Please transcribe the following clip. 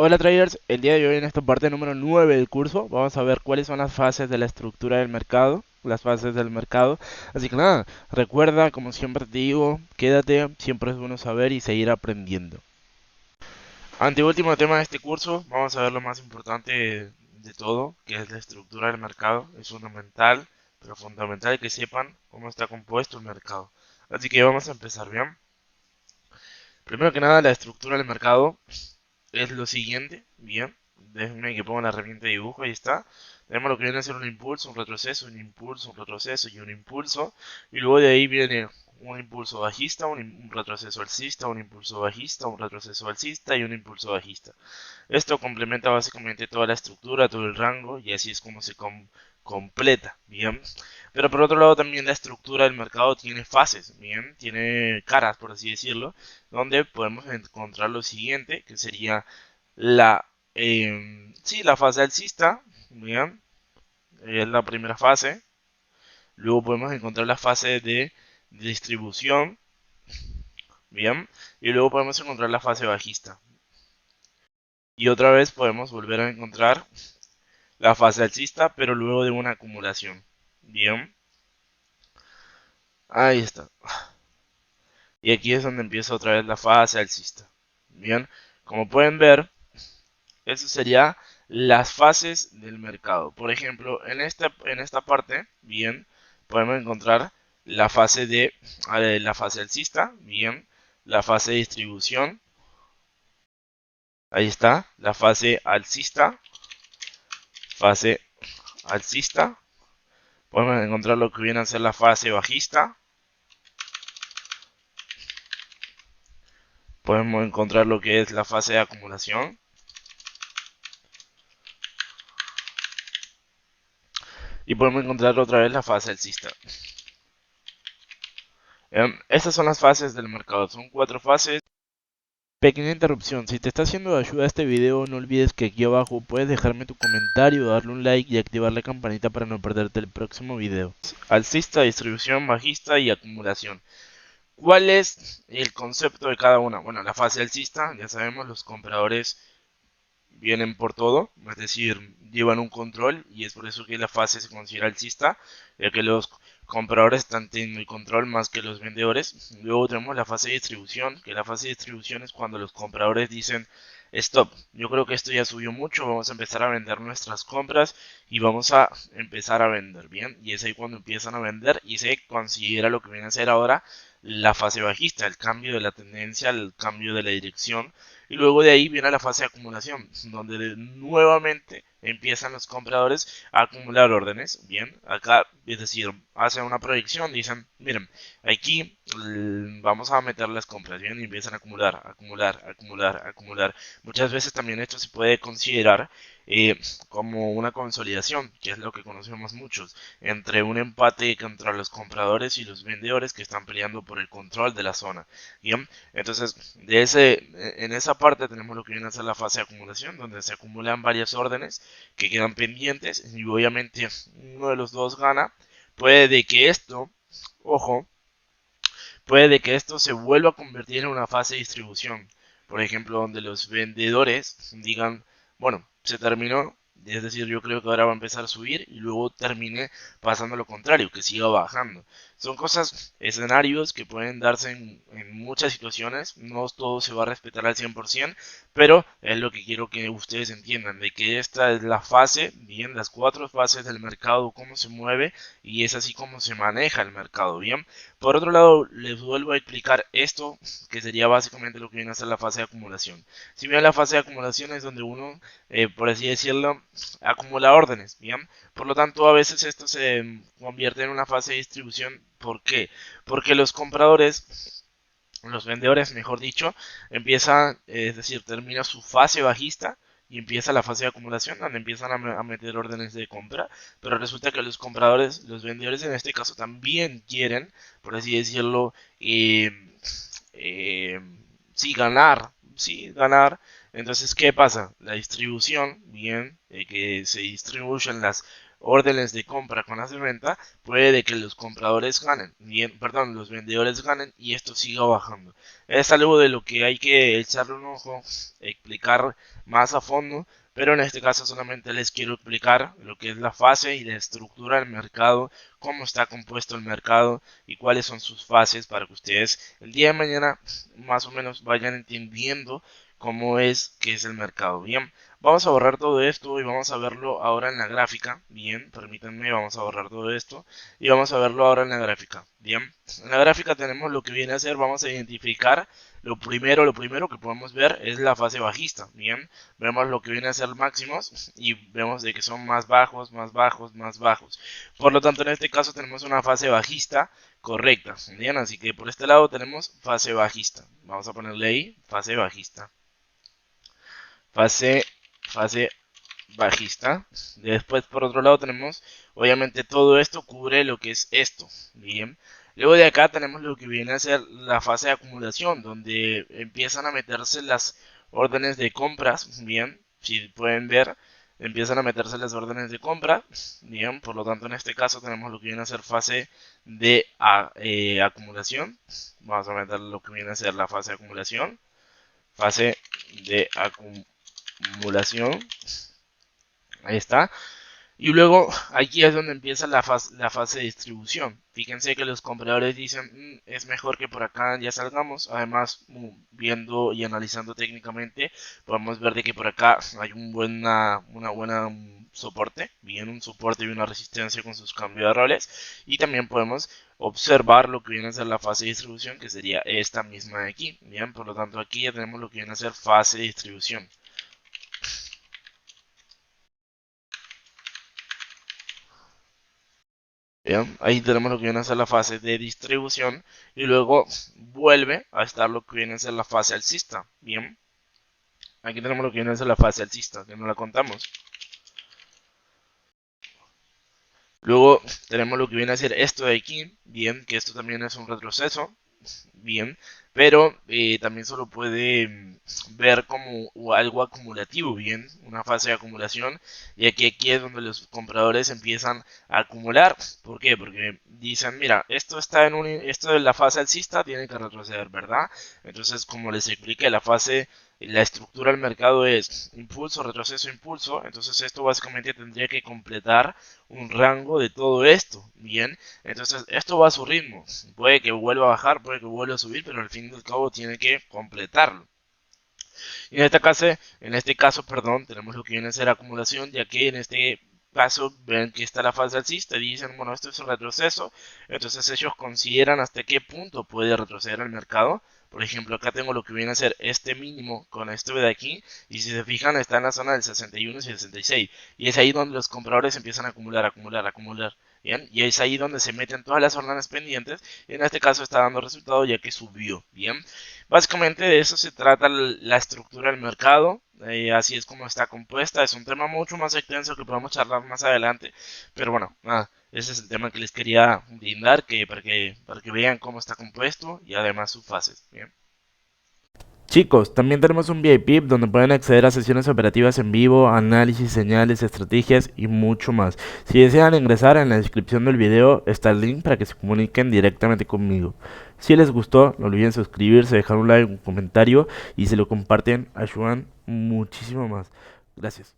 Hola traders, el día de hoy en esta parte número 9 del curso vamos a ver cuáles son las fases de la estructura del mercado, las fases del mercado. Así que nada, recuerda, como siempre te digo, quédate, siempre es bueno saber y seguir aprendiendo. Anteúltimo tema de este curso, vamos a ver lo más importante de todo, que es la estructura del mercado. Es fundamental, pero fundamental que sepan cómo está compuesto el mercado. Así que vamos a empezar bien. Primero que nada, la estructura del mercado es lo siguiente, bien, déjenme que ponga la herramienta de dibujo, ahí está. Tenemos lo que viene a ser un impulso, un retroceso, un impulso, un retroceso y un impulso. Y luego de ahí viene un impulso bajista, un retroceso alcista, un impulso bajista, un retroceso alcista y un impulso bajista. Esto complementa básicamente toda la estructura, todo el rango y así es como se completa, bien. Pero por otro lado también la estructura del mercado tiene fases, bien, tiene caras por así decirlo, donde podemos encontrar lo siguiente, que sería la, sí, la fase alcista, bien, es la primera fase. Luego podemos encontrar la fase de distribución, bien, y luego podemos encontrar la fase bajista. Y otra vez podemos volver a encontrar la fase alcista, pero luego de una acumulación. Bien, ahí está. Y aquí es donde empieza otra vez la fase alcista. Bien, como pueden ver, eso sería las fases del mercado. Por ejemplo, en esta parte, bien, podemos encontrar la fase de la fase alcista, bien, la fase de distribución, ahí está, la fase alcista, podemos encontrar lo que viene a ser la fase bajista, podemos encontrar lo que es la fase de acumulación y podemos encontrar otra vez la fase alcista. Estas son las fases del mercado, son 4 fases. Pequeña interrupción, si te está haciendo de ayuda este video, no olvides que aquí abajo puedes dejarme tu comentario, darle un like y activar la campanita para no perderte el próximo video. Alcista, distribución, bajista y acumulación. ¿Cuál es el concepto de cada una? Bueno, la fase alcista, ya sabemos, los compradores vienen por todo, es decir, llevan un control y es por eso que la fase se considera alcista, ya que los compradores están teniendo el control más que los vendedores. Luego tenemos la fase de distribución, que la fase de distribución es cuando los compradores dicen stop, yo creo que esto ya subió mucho, vamos a empezar a vender nuestras compras y vamos a empezar a vender, bien, y es ahí cuando empiezan a vender y se considera lo que viene a ser ahora la fase bajista, el cambio de la tendencia, el cambio de la dirección. Y luego de ahí viene la fase de acumulación, donde nuevamente empiezan los compradores a acumular órdenes. Bien, acá, es decir, hacen una proyección, dicen, miren, aquí vamos a meter las compras, bien, y empiezan a acumular, acumular, acumular, acumular. Muchas veces también esto se puede considerar como una consolidación, que es lo que conocemos muchos, entre un empate contra los compradores y los vendedores que están peleando por el control de la zona. Bien, entonces en esa parte tenemos lo que viene a ser la fase de acumulación, donde se acumulan varias órdenes que quedan pendientes y obviamente uno de los dos gana. Puede de que esto, ojo, puede de que esto se vuelva a convertir en una fase de distribución. Por ejemplo, donde los vendedores digan, bueno, se terminó, es decir, yo creo que ahora va a empezar a subir y luego termine pasando lo contrario, que siga bajando. Son cosas, escenarios que pueden darse en muchas situaciones, no todo se va a respetar al 100%, pero es lo que quiero que ustedes entiendan, de que esta es la fase, bien, las 4 fases del mercado, cómo se mueve y es así como se maneja el mercado, bien. Por otro lado, les vuelvo a explicar esto, que sería básicamente lo que viene a ser la fase de acumulación. Si bien la fase de acumulación es donde uno, por así decirlo, acumula órdenes, ¿bien? Por lo tanto, a veces esto se convierte en una fase de distribución. ¿Por qué? Porque los compradores, los vendedores, mejor dicho, empiezan, es decir, termina su fase bajista y empieza la fase de acumulación donde empiezan a meter órdenes de compra, pero resulta que los compradores, los vendedores en este caso también quieren, por así decirlo, eh, eh, sí ganar, sí ganar. Entonces, ¿qué pasa? La distribución, bien, que se distribuyen las órdenes de compra con las de venta, puede de que los compradores ganen, perdón, los vendedores ganen y esto siga bajando. Es algo de lo que hay que echarle un ojo, explicar más a fondo, pero en este caso solamente les quiero explicar lo que es la fase y la estructura del mercado, cómo está compuesto el mercado y cuáles son sus fases para que ustedes el día de mañana más o menos vayan entendiendo cómo es que es el mercado. Bien, vamos a borrar todo esto y vamos a verlo ahora en la gráfica. Bien, permítanme, vamos a borrar todo esto y vamos a verlo ahora en la gráfica. Bien, en la gráfica tenemos lo que viene a ser, vamos a identificar lo primero que podemos ver es la fase bajista. Bien, vemos lo que viene a ser máximos y vemos de que son más bajos, más bajos, más bajos. Por lo tanto, en este caso tenemos una fase bajista correcta. Bien, así que por este lado tenemos fase bajista. Vamos a ponerle ahí fase bajista. Fase bajista. Después por otro lado tenemos, obviamente todo esto cubre lo que es esto. Bien. Luego de acá tenemos lo que viene a ser la fase de acumulación, donde empiezan a meterse las órdenes de compras. Bien, si pueden ver, empiezan a meterse las órdenes de compra. Bien, por lo tanto en este caso tenemos lo que viene a ser fase de acumulación. Vamos a meter lo que viene a ser la fase de acumulación. Fase de acumulación. Ahí está. Y luego aquí es donde empieza la fase de distribución. Fíjense que los compradores dicen, es mejor que por acá ya salgamos. Además, viendo y analizando técnicamente, podemos ver de que por acá hay una buena soporte. Bien, un soporte y una resistencia con sus cambios de roles. Y también podemos observar lo que viene a ser la fase de distribución, que sería esta misma de aquí. Bien, por lo tanto aquí ya tenemos lo que viene a ser fase de distribución. Bien, ahí tenemos lo que viene a ser la fase de distribución y luego vuelve a estar lo que viene a ser la fase alcista. Bien, aquí tenemos lo que viene a ser la fase alcista, que no la contamos. Luego tenemos lo que viene a ser esto de aquí, bien, que esto también es un retroceso, bien, pero también solo puede ver como algo acumulativo, bien, una fase de acumulación, y aquí es donde los compradores empiezan a acumular. ¿Por qué? Porque dicen, mira, esto de la fase alcista tiene que retroceder, ¿verdad? Entonces, como les expliqué, la estructura del mercado es impulso, retroceso, impulso. Entonces esto básicamente tendría que completar un rango de todo esto. Bien, entonces esto va a su ritmo. Puede que vuelva a bajar, puede que vuelva a subir, pero al fin y al cabo tiene que completarlo. Y en este caso, perdón, tenemos lo que viene a ser acumulación, ya que en este caso ven que está la fase alcista y dicen, bueno, esto es un retroceso. Entonces ellos consideran hasta qué punto puede retroceder el mercado. Por ejemplo, acá tengo lo que viene a ser este mínimo con esto de aquí. Y si se fijan, está en la zona del 61 y 66. Y es ahí donde los compradores empiezan a acumular, acumular, acumular. Bien, y es ahí donde se meten todas las órdenes pendientes. Y en este caso está dando resultado ya que subió. Bien, básicamente de eso se trata la estructura del mercado. Así es como está compuesta. Es un tema mucho más extenso que podemos charlar más adelante. Pero bueno, nada, ese es el tema que les quería brindar para que vean cómo está compuesto y además sus fases. Bien. Chicos, también tenemos un VIP donde pueden acceder a sesiones operativas en vivo, análisis, señales, estrategias y mucho más. Si desean ingresar, en la descripción del video está el link para que se comuniquen directamente conmigo. Si les gustó, no olviden suscribirse, dejar un like, un comentario y si lo comparten, ayudan muchísimo más. Gracias.